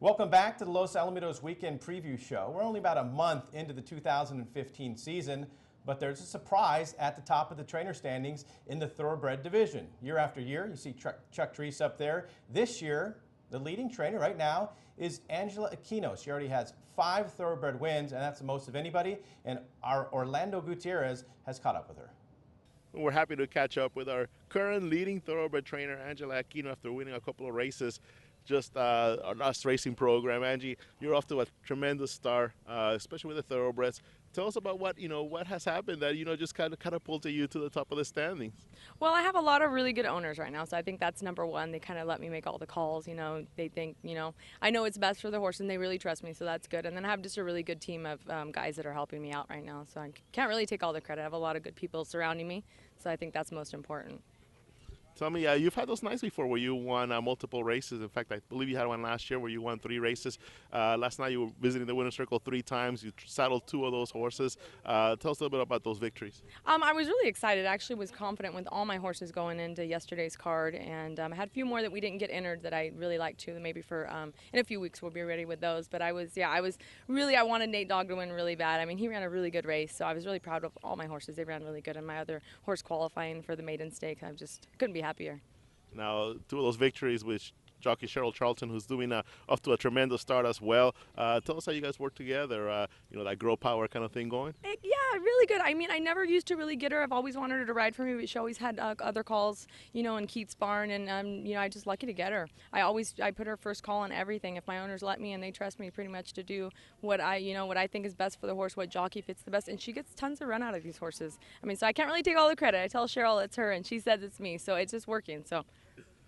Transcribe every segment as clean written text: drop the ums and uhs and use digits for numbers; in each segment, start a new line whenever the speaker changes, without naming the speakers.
Welcome back to the Los Alamitos Weekend Preview Show. We're only about a month into the 2015 season, but there's a surprise at the top of the trainer standings in the Thoroughbred division. Year after year, you see Chuck Treese up there. This year, the leading trainer right now is Angie Aquino. She already has 5 Thoroughbred wins, and that's the most of anybody, and our Orlando Gutierrez has caught up with her.
We're happy to catch up with our current leading Thoroughbred trainer, Angie Aquino, after winning a couple of races. Just our last racing program. Angie, you're off to a tremendous start, especially with the Thoroughbreds. Tell us about what has happened that just kind of catapulted you to the top of the standings.
Well, I have a lot of really good owners right now, so I think that's number one. They kind of let me make all the calls. They think I know it's best for the horse, and they really trust me, so that's good. And then I have just a really good team of guys that are helping me out right now, so I can't really take all the credit. I have a lot of good people surrounding me, so I think that's most important.
Tell me, you've had those nights before where you won multiple races. In fact, I believe you had one last year where you won 3 races. Last night you were visiting the winner's circle 3 times. You saddled 2 of those horses. Tell us a little bit about those victories.
I was really excited. I actually was confident with all my horses going into yesterday's card, and I had a few more that we didn't get entered that I really liked too. Maybe for in a few weeks we'll be ready with those. But I wanted Nate Dogg to win really bad. I mean, he ran a really good race, so I was really proud of all my horses. They ran really good, and my other horse qualifying for the maiden stake, I just couldn't be happier.
Now, 2 of those victories with jockey Cheryl Charlton, who's doing off to a tremendous start as well. Tell us how you guys work together, that girl power kind of thing going.
Yeah, really good. I mean, I never used to really get her. I've always wanted her to ride for me, but she always had other calls, in Keith's barn, and I just lucky to get her. I put her first call on everything. If my owners let me and they trust me pretty much to do what I think is best for the horse, what jockey fits the best, and she gets tons of run out of these horses. I mean, so I can't really take all the credit. I tell Cheryl it's her, and she says it's me, so it's just working. So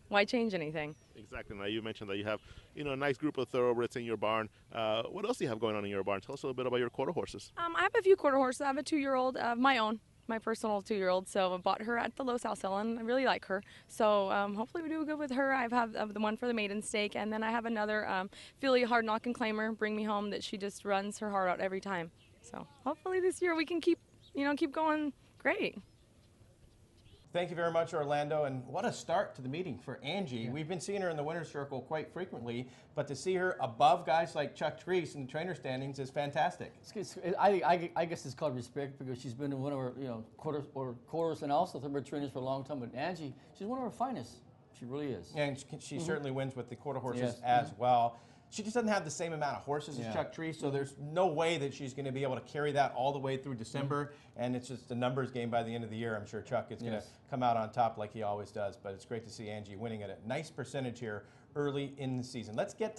why change anything?
Exactly. Now, you mentioned that you have, a nice group of thoroughbreds in your barn. What else do you have going on in your barn? Tell us a little bit about your quarter horses.
I have a few quarter horses. I have a 2-year-old of my own, my personal 2-year-old. So I bought her at the Los Al and I really like her. So hopefully we do good with her. I have the one for the maiden stake, and then I have another filly hard knocking claimer, Bring Me Home, that she just runs her heart out every time. So hopefully this year we can keep going great.
Thank you very much, Orlando, and what a start to the meeting for Angie. Yeah. We've been seeing her in the winner's circle quite frequently, but to see her above guys like Chuck Treese in the trainer standings is fantastic.
I guess it's called respect because she's been in one of our quarters and also Thoroughbred trainers for a long time. But Angie, she's one of our finest. She really is.
Yeah, and she certainly wins with the quarter horses as well. She just doesn't have the same amount of horses as Chuck Treese, so there's no way that she's going to be able to carry that all the way through December, and it's just a numbers game by the end of the year. I'm sure Chuck is going to come out on top like he always does, but it's great to see Angie winning at a nice percentage here early in the season. Let's get to